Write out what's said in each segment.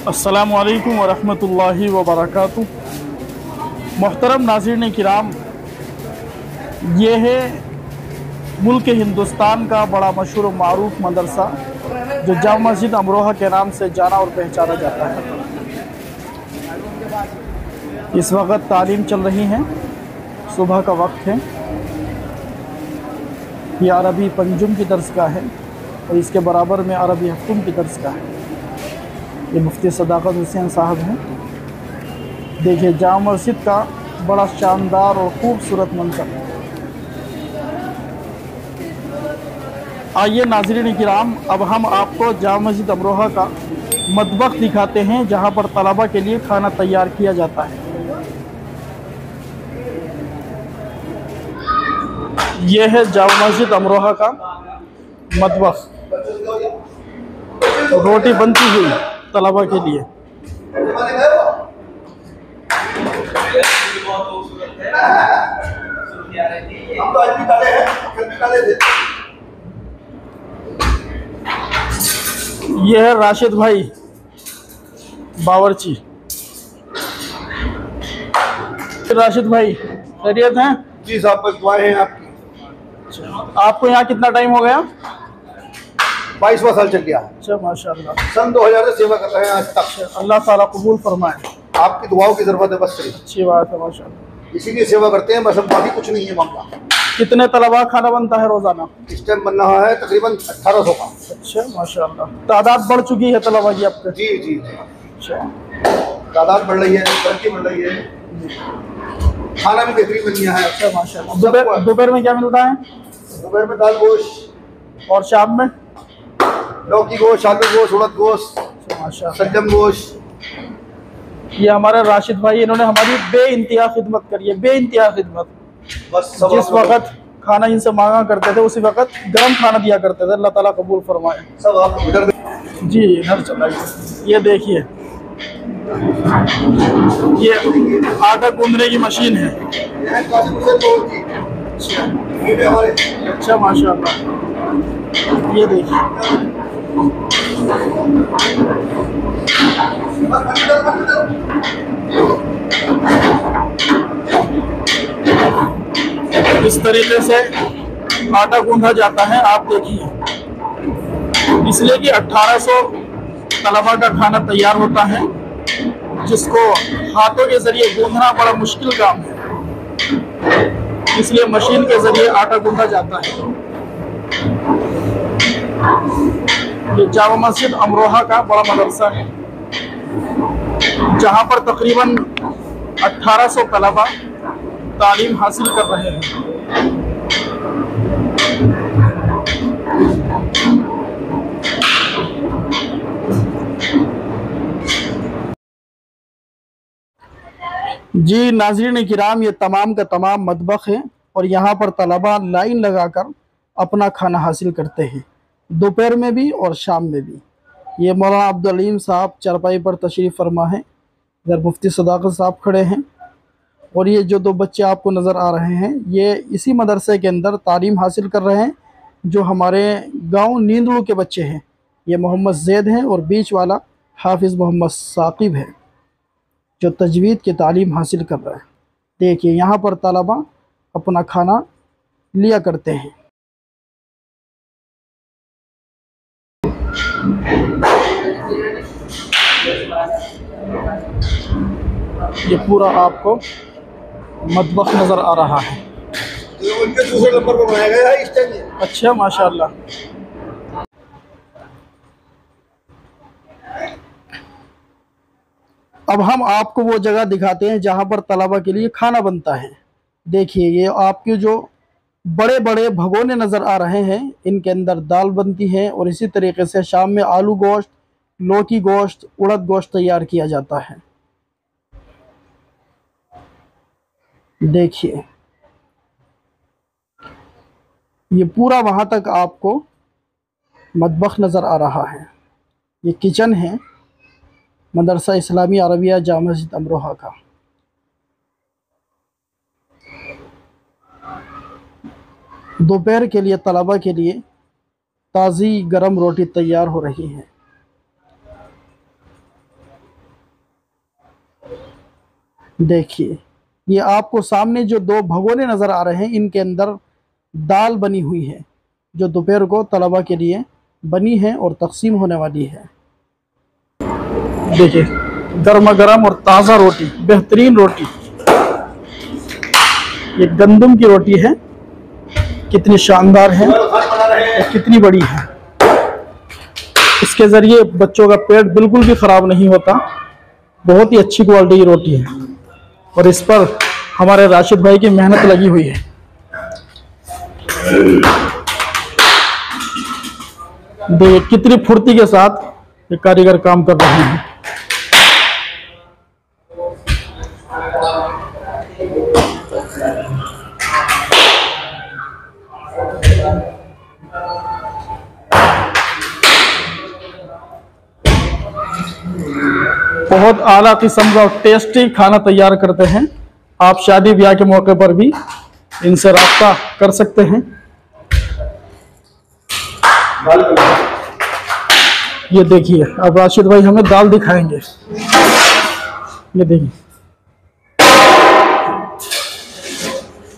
अस्सलामुअलैकुम वरहमतुल्लाहि वबरकातुह। मोहतरम नाज़रीन किराम, ये है मुल्क हिंदुस्तान का बड़ा मशहूर मारूफ मदरसा जो जामा मस्जिद अमरोहा के नाम से जाना और पहचाना जाता है। इस वक्त तालीम चल रही है, सुबह का वक्त है। ये अरबी पंजुम की दर्सगाह है और इसके बराबर में अरबी हफ्तुम की दर्सगाह है। ये मुफ्ती सदाकत हुसैन साहब हैं। देखिए जामा मस्जिद का बड़ा शानदार और खूबसूरत मंजर। आइए नाज़रीन किराम, अब हम आपको जामा मस्जिद अमरोहा का मतबख दिखाते हैं जहां पर तलबा के लिए खाना तैयार किया जाता है। यह है जामा मस्जिद अमरोहा का मतबख। रोटी बनती हुई तलबा के लिए। यह है राशिद भाई बावर्ची। राशिद भाई खैरियत हैं? जी साहब, बस दुआएं हैं आपकी। आपको यहाँ कितना टाइम हो गया? 22वां साल चल गया। अच्छा माशाल्लाह। सन 2000 से सेवा कर रहे हैं आज तक। अल्लाह ताला कबूल फरमाए। आपकी दुआओं की जरूरत है बस। अच्छी बात है माशाल्लाह। इसीलिए सेवा करते हैं बस, हम बाकी कुछ नहीं है मामला। कितने तलबा खाना बनता है रोजाना? इस टाइम बन रहा है तकरीबन 1800 का। अच्छा माशाल्लाह। तादाद बढ़ चुकी है तलबा की आपके? जी जी जी। अच्छा, तादाद बढ़ रही है, तरक्की बढ़ रही है, खाना भी बेहतरीन बन गया है। अच्छा माशाल्लाह। दोपहर में क्या मिलता है? दोपहर में दाल गोश्त, और शाम में? लौकी गोश्त, आलू गोश्त, उड़द गोश्त, माशाल्लाह। सज्जम गोश्त। ये हमारे राशिद भाई, इन्होंने हमारी बेइंतहा खिदमत करी है, बेइंतहा खिदमत। बस जिस वक्त खाना इनसे मांगा करते थे उसी वक्त गर्म खाना दिया करते थे। अल्लाह ताला कबूल फरमाए। सब आप इधर जी इधर चलाइए। ये देखिए, ये आटा गूंदने की मशीन है। अच्छा माशाल्लाह। ये देखिए, इस तरीके से आटा गूंधा जाता है। आप देखिए, इसलिए कि 1800 तलबा का खाना तैयार होता है जिसको हाथों के जरिए गूंधना बड़ा मुश्किल काम है, इसलिए मशीन के जरिए आटा गूंधा जाता है। ये जामा मस्जिद अमरोहा का बड़ा मदरसा है जहां पर तकरीबन 1800 तलबा तालीम हासिल कर रहे हैं। जी नाज़रीन किराम, ये तमाम का तमाम मतबख है और यहाँ पर तलबा लाइन लगाकर अपना खाना हासिल करते हैं, दोपहर में भी और शाम में भी। ये मौलाना अब्दुल अलीम साहब चरपाई पर तशरीफ़ फरमा है। इधर मुफ्ती सदाकत साहब खड़े हैं और ये जो दो बच्चे आपको नज़र आ रहे हैं ये इसी मदरसे के अंदर तालीम हासिल कर रहे हैं जो हमारे गांव नींदड़ू के बच्चे हैं। ये मोहम्मद ज़ैद हैं और बीच वाला हाफिज़ मोहम्मद साकिब है जो तजवीद की तालीम हासिल कर रहा है। देखिए यहाँ पर तलबा अपना खाना लिया करते हैं। ये पूरा आपको मतबख नज़र आ रहा है। उनके दूसरे नंबर पर बनाया गया है इस टाइम। अच्छा माशाल्लाह। अब हम आपको वो जगह दिखाते हैं जहाँ पर तलबा के लिए खाना बनता है। देखिए ये आपके जो बड़े बड़े भगोने नज़र आ रहे हैं इनके अंदर दाल बनती है और इसी तरीके से शाम में आलू गोश्त, लौकी गोश्त, उड़द गोश्त तैयार किया जाता है। देखिए ये पूरा वहाँ तक आपको मतबख नज़र आ रहा है। ये किचन है मदरसा इस्लामी अरबिया जामा मस्जिद अमरोहा का। दोपहर के लिए तलबा के लिए ताज़ी गरम रोटी तैयार हो रही है। देखिए, ये आपको सामने जो 2 भगोने नज़र आ रहे हैं, इनके अंदर दाल बनी हुई है, जो दोपहर को तलबा के लिए बनी है और तकसीम होने वाली है। देखिए, गर्मा गर्म और ताज़ा रोटी, बेहतरीन रोटी। ये गंदम की रोटी है, कितनी शानदार है और कितनी बड़ी है। इसके ज़रिए बच्चों का पेट बिल्कुल भी ख़राब नहीं होता। बहुत ही अच्छी क्वालिटी की रोटी है और इस पर हमारे राशिद भाई की मेहनत लगी हुई है। देखिए कितनी फुर्ती के साथ ये कारीगर काम कर रहे हैं। बहुत आला किस्म का टेस्टी खाना तैयार करते हैं। आप शादी ब्याह के मौके पर भी इनसे राब्ता कर सकते हैं। ये देखिए, अब राशिद भाई हमें दाल दिखाएंगे। ये देखिए,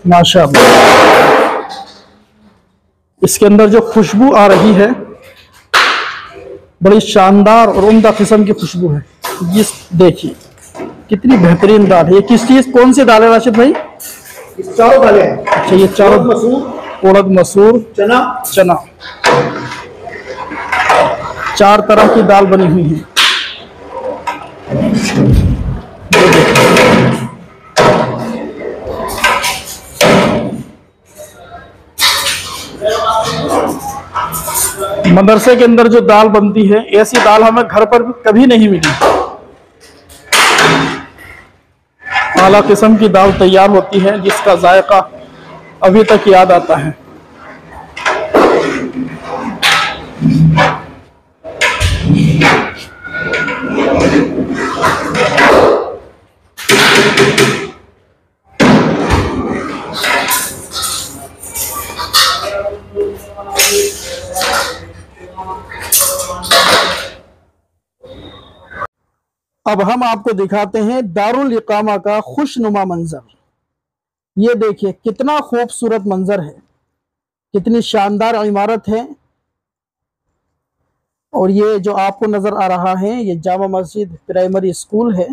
माशाअल्लाह, इसके अंदर जो खुशबू आ रही है, बड़ी शानदार और उम्दा किस्म की खुशबू है। ये देखिए कितनी बेहतरीन दाल है। ये किस चीज़, कौन सी दाल है राशिद भाई? चारों दालें हैं। अच्छा, ये चारों, उड़द, मसूर, चना, चना, 4 तरह की दाल बनी हुई है। मदरसे के अंदर जो दाल बनती है, ऐसी दाल हमें घर पर कभी नहीं मिली। आला किस्म की दाल तैयार होती है, जिसका जायका अभी तक याद आता है। अब हम आपको दिखाते हैं दारुल इकामा का खुशनुमा मंजर। ये देखिए कितना खूबसूरत मंजर है, कितनी शानदार इमारत है। और ये जो आपको नज़र आ रहा है, ये जामा मस्जिद प्राइमरी स्कूल है।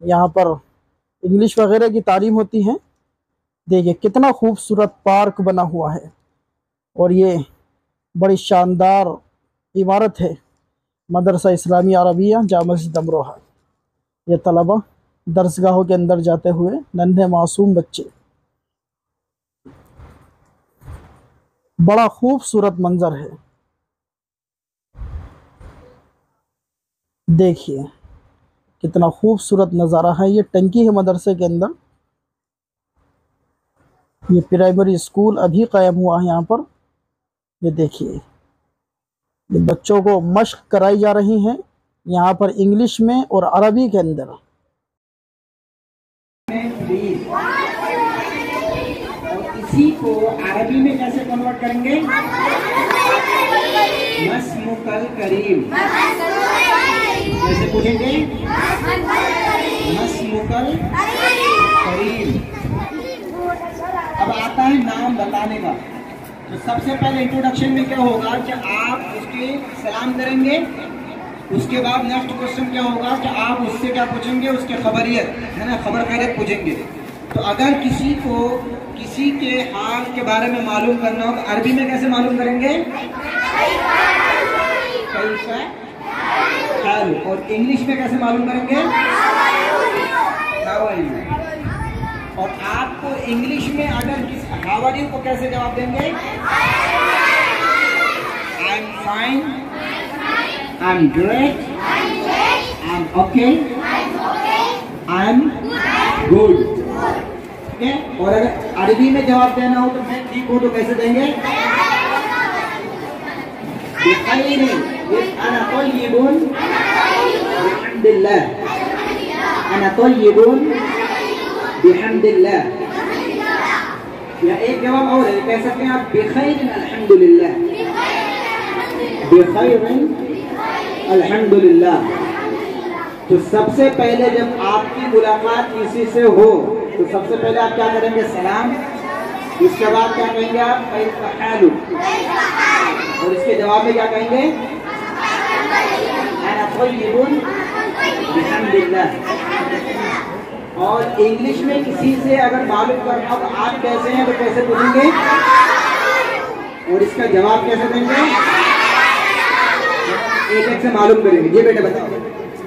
यहाँ पर इंग्लिश वगैरह की तालीम होती है। देखिए कितना खूबसूरत पार्क बना हुआ है और ये बड़ी शानदार इमारत है, मदरसा इस्लामी अरबिया जामा मस्जिद अमरोहा। ये तलबा दरसगाहों के अंदर जाते हुए नन्हे मासूम बच्चे, बड़ा खूबसूरत मंजर है। देखिए कितना खूबसूरत नज़ारा है। ये टंकी है मदरसे के अंदर। ये प्राइमरी स्कूल अभी कायम हुआ है यहाँ पर। ये देखिए, ये बच्चों को मश्क कराई जा रही हैं यहाँ पर इंग्लिश में और अरबी के अंदर। और इसी को अरबी में कैसे कन्वर्ट करेंगे? मस्मुकल करीम। कैसे पूछेंगे? मस्मुकल करीम। अब आता है नाम बताने का। तो सबसे पहले इंट्रोडक्शन में क्या होगा कि आप उसके सलाम करेंगे। उसके बाद नेक्स्ट क्वेश्चन क्या होगा कि आप उससे क्या पूछेंगे? उसके खबरियत है ना, खबर खैरियत पूछेंगे। तो अगर किसी को किसी के हाल के बारे में मालूम करना हो तो अरबी में कैसे मालूम करेंगे? कैसा हाल। और इंग्लिश में कैसे मालूम करेंगे? How are you. और आपको इंग्लिश में अगर किस हाउ आर यू को कैसे जवाब देंगे? I am fine, I'm great. I'm okay. I'm good. ठीक है। और अगर अरबी में जवाब देना हो तो मैं ठीक हूँ तो कैसे देंगे? अना तय्यिबुन बिहम्दिल्लाह। अना तय्यिबुन बिहम्दिल्लाह। या एक जवाब और है, कह सकते हैं आप बिखैरिन अल्हम्दुलिल्लाह। बिखैरिन अल्हम्दुलिल्लाह। तो सबसे पहले जब आपकी मुलाकात किसी से हो तो सबसे पहले आप क्या करेंगे? सलाम। इसके बाद क्या कहेंगे आप? कैफ़ हालुक। और इसके जवाब में क्या कहेंगे? अना तय्यिबुन बिहम्दिल्लाह। और इंग्लिश में किसी से अगर मालूम करना हो तो आप कैसे हैं तो कैसे बोलेंगे? और इसका जवाब कैसे देंगे? एक एक से मालूम करेंगे। ये बेटे बताओ,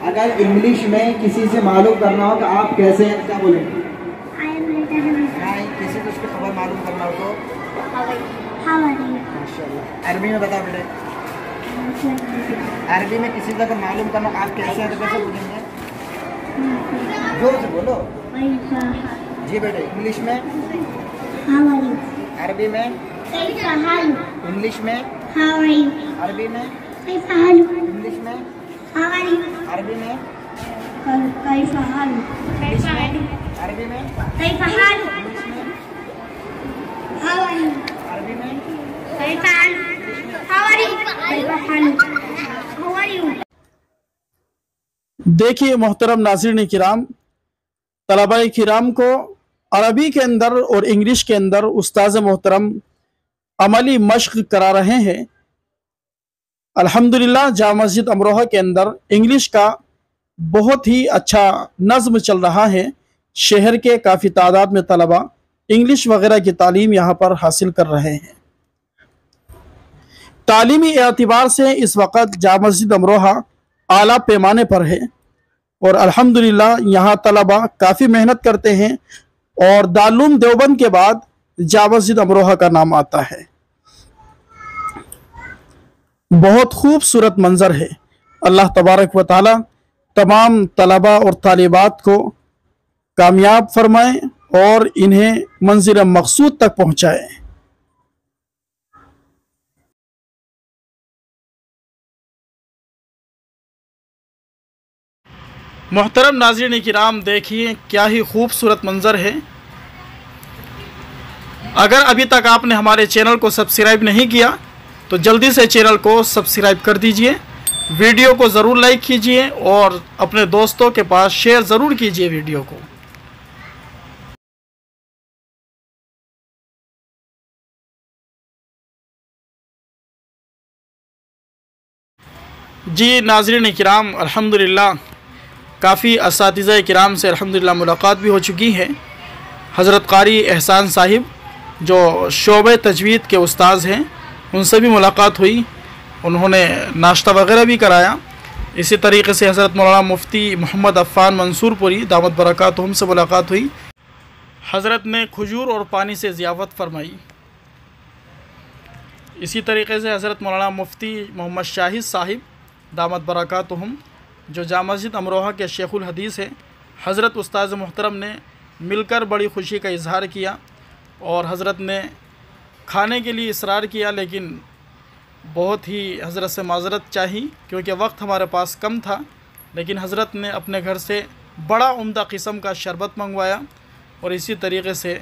अगर इंग्लिश में किसी से मालूम करना हो तो आप कैसे हैं, क्या बोलेंगे? किसी को उसकी खबर मालूम करना हो तो माशाल्लाह। अरबी में बताओ बेटे, अरबी में किसी से अगर मालूम करना हो आप कैसे हैं तो कैसे बोलेंगे? जोर से बोलो जी बेटे। इंग्लिश में, अरबी में, इंग्लिश में, अरबी में, इंग्लिश में, अरबी में, अरबी में, अरबी में। देखिए मोहतरम नाज़रीन किराम, तलबा किराम को अरबी के अंदर और इंग्लिश के अंदर उस्ताद मोहतरम अमली मश्क करा रहे हैं। अल्हम्दुलिल्लाह जामा मस्जिद अमरोहा के अंदर इंग्लिश का बहुत ही अच्छा नज़्म चल रहा है। शहर के काफ़ी तादाद में तलबा इंग्लिश वगैरह की तालीम यहाँ पर हासिल कर रहे हैं। तालीमी एतबार से इस वक्त जामा मस्जिद अमरोहा आला पैमाने पर है और अल्हम्दुलिल्लाह यहाँ तलबा काफ़ी मेहनत करते हैं और दारुल देवबंद के बाद जामा मस्जिद अमरोहा का नाम आता है। बहुत खूबसूरत मंजर है। अल्लाह तबारक व तआला तमाम तलबा और तालिबात को कामयाब फरमाए और इन्हें मंजिल मकसूद तक पहुँचाए। मोहतरम नाज़रीन किराम, देखिए क्या ही खूबसूरत मंज़र है। अगर अभी तक आपने हमारे चैनल को सब्सक्राइब नहीं किया तो जल्दी से चैनल को सब्सक्राइब कर दीजिए, वीडियो को ज़रूर लाइक कीजिए और अपने दोस्तों के पास शेयर ज़रूर कीजिए वीडियो को। जी नाज़रीन किराम, अल्हम्दुलिल्लाह काफ़ी असातिज़ा किराम से अल्हम्दुलिल्लाह मुलाकात भी हो चुकी है। हज़रत क़ारी एहसान साहिब जो शोबे तजवीद के उस्ताद हैं उनसे भी मुलाकात हुई, उन्होंने नाश्ता वगैरह भी कराया। इसी तरीके से हज़रत मौलाना मुफ्ती मोहम्मद अफ़ान मंसूरपुरी दामत बरकातुहुम से मुलाकात हुई। हज़रत ने खजूर और पानी से ज़ियाफ़त फरमाई। इसी तरीके से हज़रत मौलाना मुफ्ती मोहम्मद शाहिद साहिब दामत बरकातुहुम जो जामा मस्जिद अमरोहा के शेखुल हदीस हैं, हज़रत उस्ताद मोहतरम ने मिलकर बड़ी खुशी का इजहार किया और हज़रत ने खाने के लिए इसरार किया, लेकिन बहुत ही हज़रत से माज़रत चाही क्योंकि वक्त हमारे पास कम था। लेकिन हज़रत ने अपने घर से बड़ा उम्दा किस्म का शरबत मंगवाया और इसी तरीके से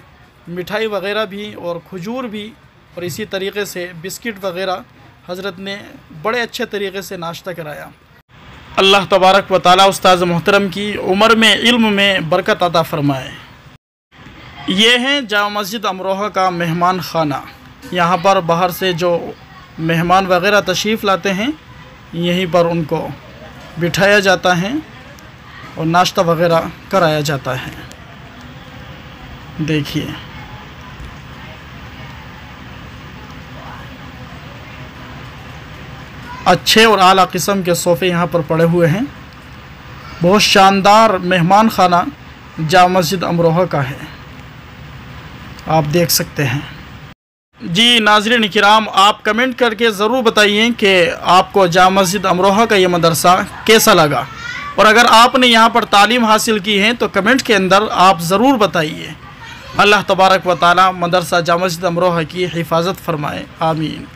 मिठाई वगैरह भी और खजूर भी और इसी तरीके से बिस्किट वगैरह हज़रत ने बड़े अच्छे तरीके से नाश्ता कराया। अल्लाह तबारक व तआला उस्ताद मोहतरम की उम्र में, इल्म में बरकत अता फ़रमाए। ये हैं जामा मस्जिद अमरोहा का मेहमान खाना। यहाँ पर बाहर से जो मेहमान वगैरह तशरीफ़ लाते हैं यहीं पर उनको बिठाया जाता है और नाश्ता वगैरह कराया जाता है। देखिए अच्छे और आला किस्म के सोफ़े यहाँ पर पड़े हुए हैं। बहुत शानदार मेहमान खाना जामा मस्जिद अमरोहा का है, आप देख सकते हैं। जी नाज़रीन किराम, आप कमेंट करके ज़रूर बताइए कि आपको जामा मस्जिद अमरोहा का ये मदरसा कैसा लगा और अगर आपने यहाँ पर तालीम हासिल की है तो कमेंट के अंदर आप ज़रूर बताइए। अल्लाह तबारक व तआला मदरसा जामा मस्जिद अमरोहा की हिफाजत फरमाए, आमीन।